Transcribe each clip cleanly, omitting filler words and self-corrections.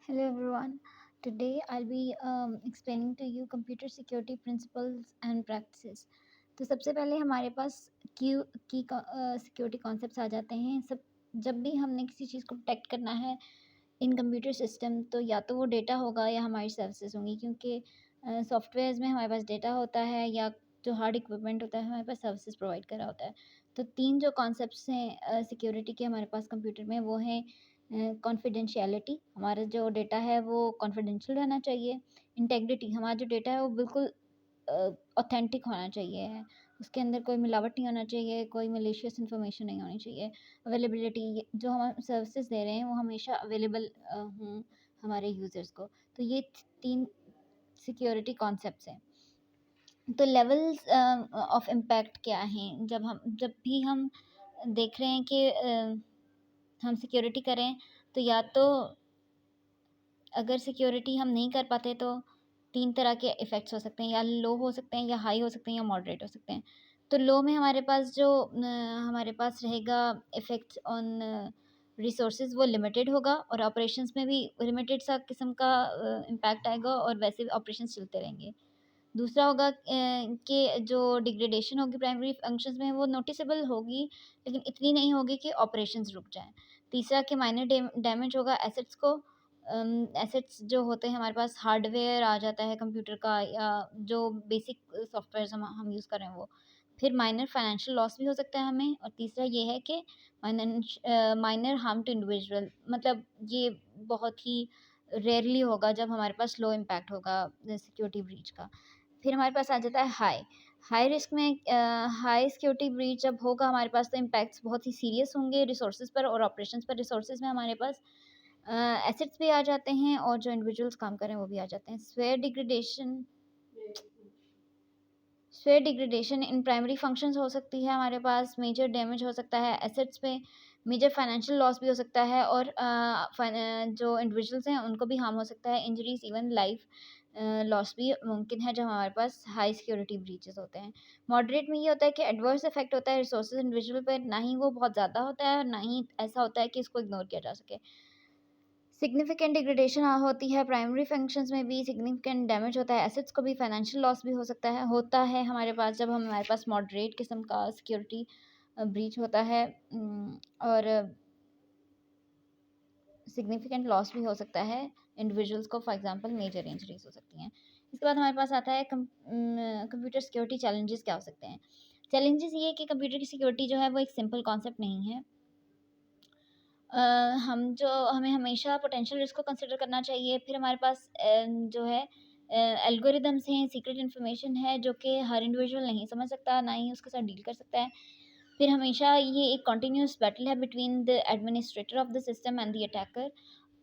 Hello everyone. Today I'll be explaining to you computer security principles and practices. तो सबसे पहले हमारे पास Q की सिक्योरिटी कॉन्सेप्ट्स आ जाते हैं। सब जब भी हमने किसी चीज़ को प्रोटेक्ट करना है इन कंप्यूटर सिस्टम, तो या तो वो डेटा होगा या हमारी सर्विसेज होंगी, क्योंकि सॉफ्टवेयर्स में हमारे पास डेटा होता है या जो हार्ड इक्विपमेंट होता है हमारे पास सर्विसेज प्रोवाइड करा होता है। तो तीन जो कॉन्सेप्ट्स हैं सिक्योरिटी के हमारे पास कंप्यूटर में, वो हैं कॉन्फिडेंशियलिटी, हमारा जो डेटा है वो कॉन्फिडेंशियल रहना चाहिए। इंटेग्रिटी, हमारा जो डेटा है वो बिल्कुल ऑथेंटिक होना चाहिए है, उसके अंदर कोई मिलावट नहीं होना चाहिए, कोई मलिशियस इन्फॉर्मेशन नहीं होनी चाहिए। अवेलेबिलिटी, जो हम सर्विसेज दे रहे हैं वो हमेशा अवेलेबल हों हमारे यूज़र्स को। तो ये तीन सिक्योरिटी कॉन्सेप्ट्स हैं। तो लेवल्स ऑफ इम्पैक्ट क्या हैं? जब भी हम देख रहे हैं कि हम सिक्योरिटी करें, तो या तो अगर सिक्योरिटी हम नहीं कर पाते तो तीन तरह के इफ़ेक्ट्स हो सकते हैं, या लो हो सकते हैं, या हाई हो सकते हैं, या मॉडरेट हो सकते हैं। तो लो में हमारे पास जो हमारे पास रहेगा इफ़ेक्ट्स ऑन रिसोर्सेज, वो लिमिटेड होगा, और ऑपरेशंस में भी लिमिटेड सा किस्म का इम्पैक्ट आएगा, और वैसे भी ऑपरेशंस चलते रहेंगे। दूसरा होगा कि जो डिग्रेडेशन होगी प्राइमरी फंक्शंस में वो नोटिसेबल होगी, लेकिन इतनी नहीं होगी कि ऑपरेशंस रुक जाएँ। तीसरा कि माइनर डैमेज होगा एसेट्स को। एसेट्स जो होते हैं हमारे पास, हार्डवेयर आ जाता है कंप्यूटर का, या जो बेसिक सॉफ्टवेयर्स हम यूज़ कर रहे हैं वो। फिर माइनर फाइनेंशियल लॉस भी हो सकता है हमें। और तीसरा ये है कि माइनर हार्म टू इंडिविजुअल, मतलब ये बहुत ही रेयरली होगा जब हमारे पास लो इम्पैक्ट होगा सिक्योरिटी ब्रीच का। फिर हमारे पास आ जाता है हाई। हाई रिस्क में हाई सिक्योरिटी ब्रीच जब होगा हमारे पास, तो इम्पैक्ट्स बहुत ही सीरियस होंगे रिसोर्सेज पर और ऑपरेशंस पर। रिसोर्सेज में हमारे पास एसेट्स भी आ जाते हैं, और जो इंडिविजुअल्स काम कर रहे हैं वो भी आ जाते हैं। Swear degradation in primary functions हो सकती है हमारे पास। मेजर डैमेज हो सकता है एसेट्स पे। मेजर फाइनेंशियल लॉस भी हो सकता है, और जो इंडिविजुअल्स हैं उनको भी हार्म हो सकता है। इंजरीज, इवन लाइफ लॉस भी मुमकिन है जब हमारे पास हाई सिक्योरिटी ब्रीचेस होते हैं। मॉडरेट में ये होता है कि एडवर्स इफेक्ट होता है रिसोर्सेज इंडिविजुअल पर, ना ही वो बहुत ज़्यादा होता है, ना ही ऐसा होता है कि इसको इग्नोर किया जा सके। सिग्निफिकेंट डिग्रेडेशन होती है प्राइमरी फंक्शंस में भी, सिग्निफिकेंट डैमेज होता है एसेट्स को भी, फाइनेंशियल लॉस भी हो सकता है, होता है हमारे पास जब हमारे पास मॉडरेट किस्म का सिक्योरिटी ब्रीच होता है। और सिग्निफिकेंट लॉस भी हो सकता है इंडिविजुअल्स को, फॉर एग्जांपल मेजर इंजरीज हो सकती हैं। इसके बाद हमारे पास आता है कंप्यूटर सिक्योरिटी चैलेंजेस क्या हो सकते हैं। चैलेंजेस ये कि कंप्यूटर की सिक्योरिटी जो है वो एक सिंपल कॉन्सेप्ट नहीं है। हमें हमेशा पोटेंशियल रिस्क को कंसिडर करना चाहिए। फिर हमारे पास जो है एल्गोरिदम्स हैं, सीक्रेट इन्फॉर्मेशन है जो कि हर इंडिविजुअल नहीं समझ सकता, ना ही उसके साथ डील कर सकता है। फिर हमेशा ये एक कंटिन्यूस बैटल है between the administrator of the system and the attacker.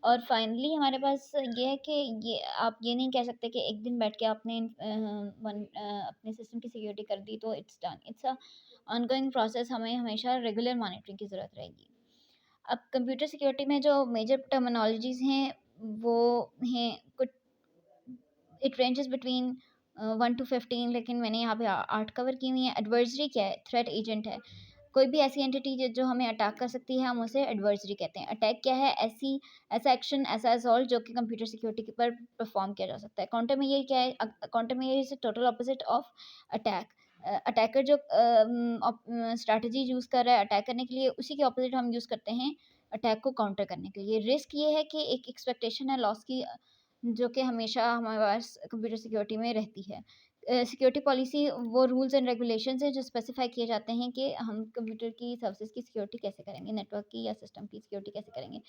और फाइनली हमारे पास ये है कि ये आप ये नहीं कह सकते कि एक दिन बैठ के आपने अपने सिस्टम की सिक्योरिटी कर दी तो it's done. It's a ongoing process, हमें हमेशा रेगुलर मॉनिटरिंग की ज़रूरत रहेगी। अब कंप्यूटर सिक्योरिटी में जो मेजर टर्मिनोलॉजीज़ हैं वो हैं कुछ। इट रेंजेस बिटवीन 1 टू 15, लेकिन मैंने यहाँ पे 8 कवर की हुई हैं। एडवर्सरी क्या है? थ्रेट एजेंट है। कोई भी ऐसी एंटिटी जो हमें अटैक कर सकती है, हम उसे एडवर्सरी कहते हैं। अटैक क्या है? ऐसा एक्शन, ऐसा असॉल्ट जो कि कंप्यूटर सिक्योरिटी के पर परफॉर्म किया जा सकता है। काउंटर में ये क्या है? काउंटर में ये is total opposite of attack. Attacker जो स्ट्रैटेजी यूज़ कर रहा है अटैक करने के लिए, उसी के ऑपोजिट हम यूज़ करते हैं अटैक को काउंटर करने के लिए। रिस्क ये है कि एक एक्सपेक्टेशन है लॉस की, जो कि हमेशा हमारे पास कंप्यूटर सिक्योरिटी में रहती है। सिक्योरिटी पॉलिसी वो रूल्स एंड रेगुलेशंस हैं जो स्पेसिफाई किए जाते हैं कि हम कंप्यूटर की सर्विसेज की सिक्योरिटी कैसे करेंगे, नेटवर्क की या सिस्टम की सिक्योरिटी कैसे करेंगे।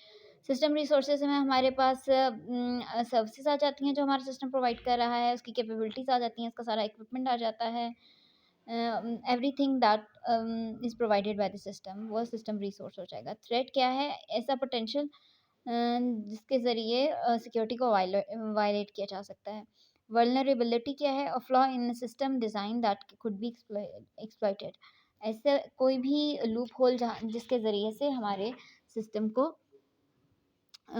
सिस्टम रिसोर्सेज में हमारे पास सर्विसेज आ जाती हैं जो हमारा सिस्टम प्रोवाइड कर रहा है, उसकी कैपेबिलिटीज़ आ जाती हैं, उसका सारा इक्विपमेंट आ जाता है। Everything that is provided by the system, वो सिस्टम रिसोर्स हो जाएगा। थ्रेट क्या है? ऐसा पोटेंशियल जिसके ज़रिए सिक्योरिटी को वायलेट किया जा सकता है। वल्नरेबिलिटी क्या है? A flaw in system design that could be exploited. ऐसे कोई भी लूप होल जहाँ जिसके ज़रिए से हमारे सिस्टम को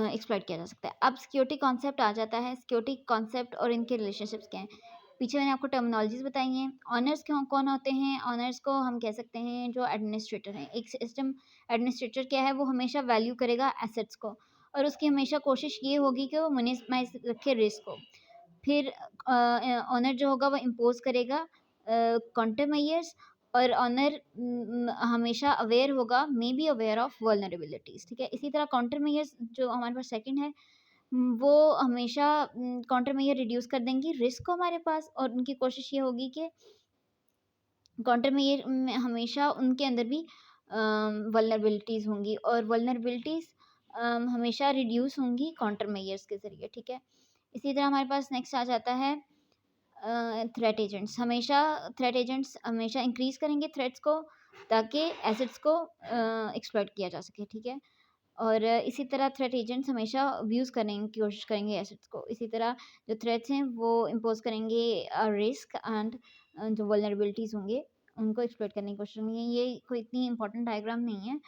एक्सप्लॉइट किया जा सकता है। अब सिक्योरिटी कॉन्सेप्ट आ जाता है। सिक्योरिटी कॉन्सेप्ट और इनके रिलेशनशिप्स क्या हैं? पीछे मैंने आपको टर्मिनोलॉजीज़ बताई हैं। ऑनर्स क्यों कौन होते हैं? ऑनर्स को हम कह सकते हैं जो एडमिनिस्ट्रेटर हैं। एक सिस्टम एडमिनिस्ट्रेटर क्या है? वो हमेशा वैल्यू करेगा एसेट्स को, और उसकी हमेशा कोशिश ये होगी कि वो मिनिमाइज़ रखे रिस्क को। फिर ओनर जो होगा वो इम्पोज़ करेगा काउंटर मेजर्स, और ओनर हमेशा अवेयर होगा, may be aware of vulnerabilities, ठीक है। इसी तरह काउंटर मेजर्स जो हमारे पास सेकंड है, वो हमेशा काउंटर मेजर रिड्यूस कर देंगी रिस्क को हमारे पास, और उनकी कोशिश ये होगी कि काउंटर मेजर में हमेशा उनके अंदर भी वल्नरेबिलिटीज़ होंगी, और वल्नरेबिलिटीज़ हमेशा रिड्यूस होंगी काउंटर मेजर्स के ज़रिए, ठीक है। इसी तरह हमारे पास नेक्स्ट आ जाता है थ्रेट एजेंट्स हमेशा इंक्रीज़ करेंगे थ्रेट्स को, ताकि एसेट्स को एक्सप्लॉइट किया जा सके, ठीक है। और इसी तरह थ्रेट एजेंट्स हमेशा अब्यूज़ करने की कोशिश करेंगे एसेट्स को। इसी तरह जो थ्रेट्स हैं वो इम्पोज़ करेंगे रिस्क एंड जो वल्नरेबिलिटीज़ होंगे उनको एक्सप्लॉइट करने की कोशिश करेंगे। ये कोई इतनी इंपॉर्टेंट डायग्राम नहीं है,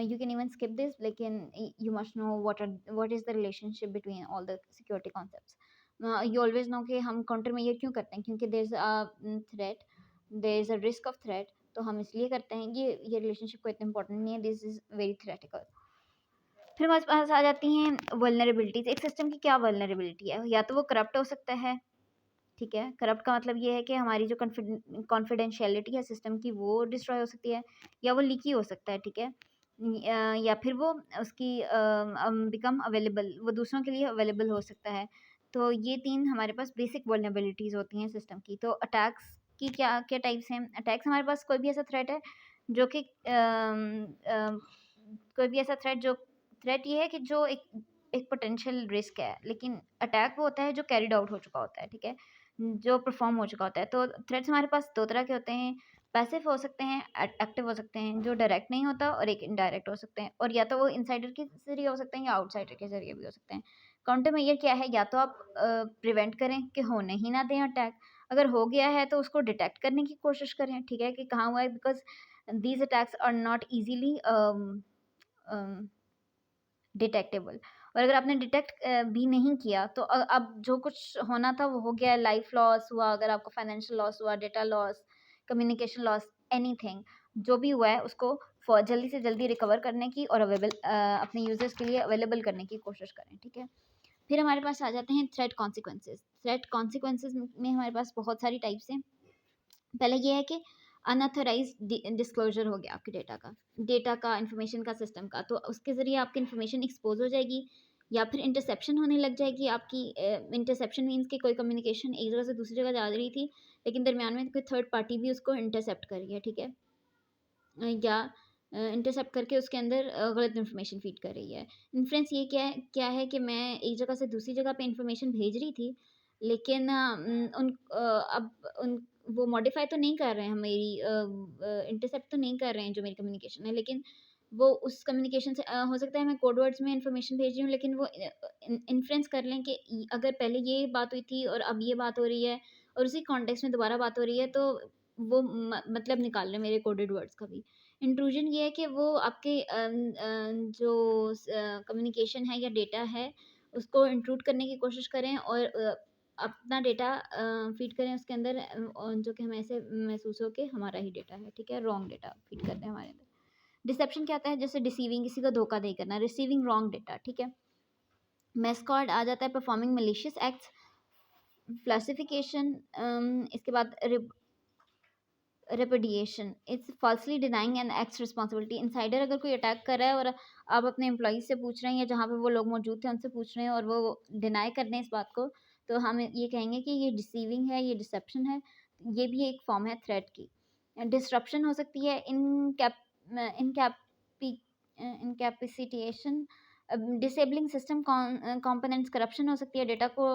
you can even skip this, लेकिन you must know what is the relationship between all the security concepts. You always know कि हम काउंटर मेजर क्यों करते हैं, क्योंकि there is a threat, there is a risk of threat, तो हम इसलिए करते हैं। ये रिलेशनशिप कोई इतना इंपॉर्टेंट नहीं है, दिस इज़ वेरी थ्योरेटिकल। फिर हमारे पास आ जाती हैं वल्नरेबिलिटीज़। एक सिस्टम की क्या वल्नरेबिलिटी है, या तो वो करप्ट हो सकता है, ठीक है। करप्ट का मतलब ये है कि हमारी जो कॉन्फिडेंशियलिटी है सिस्टम की वो डिस्ट्रॉय हो सकती है, या वो लीकी हो सकता है, ठीक है। या फिर वो उसकी बिकम अवेलेबल, वो दूसरों के लिए अवेलेबल हो सकता है। तो ये 3 हमारे पास बेसिक वल्नरेबिलिटीज़ होती हैं सिस्टम की। तो अटैक्स की क्या क्या टाइप्स हैं? अटैक्स हमारे पास कोई भी ऐसा थ्रेट है जो कि कोई भी ऐसा थ्रेट ये है कि जो एक पोटेंशियल रिस्क है, लेकिन अटैक वो होता है जो कैरिड आउट हो चुका होता है, ठीक है, जो परफॉर्म हो चुका होता है। तो थ्रेट्स हमारे पास 2 तरह के होते हैं, पैसिव हो सकते हैं, एक्टिव हो सकते हैं, जो डायरेक्ट नहीं होता, और एक इनडायरेक्ट हो सकते हैं, और या तो वो इनसाइडर के ज़रिए हो सकते हैं या आउटसाइडर के ज़रिए भी हो सकते हैं। काउंटर मेजर क्या है, या तो आप प्रिवेंट करें कि होने ही ना दें अटैक, अगर हो गया है तो उसको डिटेक्ट करने की कोशिश करें, ठीक है, कि कहाँ हुआ है, because these attacks are not easily detectable. और अगर आपने डिटेक्ट भी नहीं किया तो अब जो कुछ होना था वो हो गया है, लाइफ लॉस हुआ, अगर आपको फाइनेंशियल लॉस हुआ, data loss, communication loss, anything जो भी हुआ है उसको जल्दी से जल्दी रिकवर करने की और अपने यूजर्स के लिए अवेलेबल करने की कोशिश करें, ठीक है। फिर हमारे पास आ जाते हैं थ्रेट कॉन्सिक्वेंसेज। थ्रेट कॉन्सिक्वेंसेज में हमारे पास बहुत सारी टाइप्स हैं। पहले ये है कि अनऑथराइज्ड डिस्क्लोजर हो गया आपके डेटा का, इन्फॉर्मेशन का, सिस्टम का, तो उसके ज़रिए आपकी इन्फॉर्मेशन एक्सपोज हो जाएगी, या फिर इंटरसेप्शन होने लग जाएगी आपकी। इंटरसेप्शन मीन्स कि कोई कम्युनिकेशन एक जगह से दूसरी जगह जा रही थी, लेकिन दरमियान में कोई थर्ड पार्टी भी उसको इंटरसेप्ट कर रही है, ठीक है, या इंटरसेप्ट करके उसके अंदर गलत इन्फॉर्मेशन फीड कर रही है। इन्फ्लुएंस ये क्या है कि मैं एक जगह से दूसरी जगह पे इन्फॉर्मेशन भेज रही थी, लेकिन अब उन वो मॉडिफाई तो नहीं कर रहे हैं, मेरी इंटरसेप्ट तो नहीं कर रहे हैं जो मेरी कम्युनिकेशन है, लेकिन वो उस कम्युनिकेशन से हो सकता है मैं कोड वर्ड्स में इन्फॉर्मेशन भेज रही हूँ, लेकिन वो इन्फ्लुएंस कर लें कि अगर पहले ये बात हुई थी और अब ये बात हो रही है, और उसी कॉन्टेक्स्ट में दोबारा बात हो रही है, तो वो मतलब निकाल रहे हैं मेरे कोडेड वर्ड्स का भी। इंट्रूजन ये है कि वो आपके जो कम्युनिकेशन है या डेटा है उसको इंट्रूड करने की कोशिश करें, और अपना डेटा फीड करें उसके अंदर, जो कि हमें ऐसे महसूस हो कि हमारा ही डेटा है, ठीक है, रॉन्ग डेटा फीड करते हैं हमारे अंदर। डिसेप्शन क्या आता है, जैसे डिसीविंग, किसी को धोखा दे करना, रिसीविंग रॉन्ग डेटा, ठीक है। मैस्कॉड आ जाता है परफॉर्मिंग मलिशियस एक्ट्स। फ्लासिफिकेशन, इसके बाद repudiation, it's falsely denying an act's responsibility. Insider अगर कोई अटैक कर रहा है और आप अपने एम्प्लॉइज से पूछ रहे हैं, या जहाँ पे वो लोग मौजूद थे उनसे पूछ रहे हैं, और वो डिनाई कर रहे हैं इस बात को, तो हम ये कहेंगे कि ये डिसीविंग है, ये डिसेप्शन है, ये भी एक फॉर्म है थ्रेट की। डिसरप्शन हो सकती है, इनकैपेसिटेशन, डिसेबलिंग सिस्टम कंपोनेंट्स, करप्शन हो सकती है, डेटा को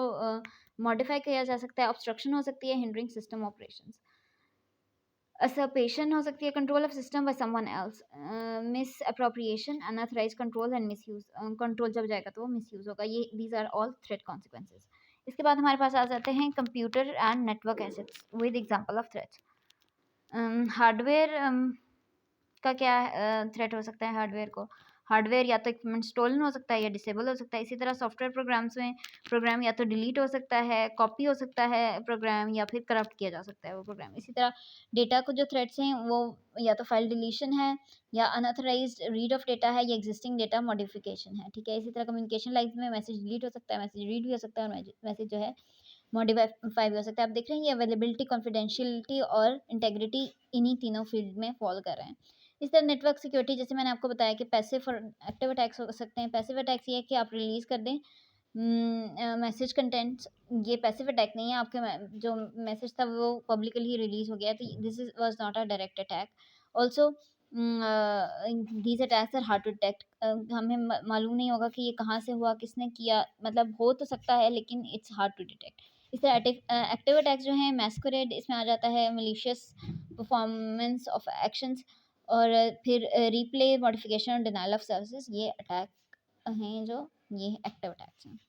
मॉडिफाई किया जा सकता है, ऑब्स्ट्रक्शन हो सकती है, हिंडरिंग सिस्टम ऑपरेशंस। असर्पेशन हो सकती है, control of system by someone else. Misappropriation, unauthorised control and misuse, control जब जाएगा तो वो मिसयूज होगा। ये these are all threat consequences. इसके बाद हमारे पास आ जाते हैं computer and network assets with example of threats. Hardware का क्या थ्रेट हो सकता है हार्डवेयर को? हार्डवेयर या तो इक्विपमेंट स्टोलन हो सकता है या डिसेबल हो सकता है। इसी तरह सॉफ्टवेयर प्रोग्राम्स में प्रोग्राम या तो डिलीट हो सकता है, कॉपी हो सकता है प्रोग्राम, या फिर करप्ट किया जा सकता है वो प्रोग्राम। इसी तरह डेटा को जो थ्रेट्स हैं वो या तो फाइल डिलीशन है, या अनऑथराइज्ड रीड ऑफ डेटा है, या एग्जिस्टिंग डेटा मॉडिफिकेशन है, ठीक है। इसी तरह कम्युनिकेशन लाइन्स में मैसेज डिलीट हो सकता है, मैसेज रीड भी हो सकता है, और मैसेज जो है मॉडिफाई भी हो सकता है। आप देख रहे हैं ये अवेलेबिलिटी, कॉन्फिडेंशियलिटी और इंटेग्रिटी इन्हीं तीनों फील्ड में फॉल कर रहे हैं। इस तरह नेटवर्क सिक्योरिटी, जैसे मैंने आपको बताया कि पैसिव और एक्टिव अटैक्स हो सकते हैं। पैसिव अटैक्स ये है कि आप रिलीज़ कर दें मैसेज कंटेंट्स। ये पैसिव अटैक नहीं है, आपके जो मैसेज था वो पब्लिकली रिलीज़ हो गया, तो this is was not a direct attack. Also these attacks are hard to detect. हमें मालूम नहीं होगा कि ये कहाँ से हुआ, किसने किया, मतलब हो तो सकता है लेकिन इट्स हार्ड टू डिटेक्ट। इस तरह एक्टिव अटैक्स जो हैं मैस्कुरेड, इसमें आ जाता है मलिशियस परफॉर्मेंस ऑफ एक्शंस, और फिर रिप्ले, मॉडिफिकेशन और डिनायल ऑफ सर्विसेज, ये अटैक हैं जो ये एक्टिव अटैक्स हैं।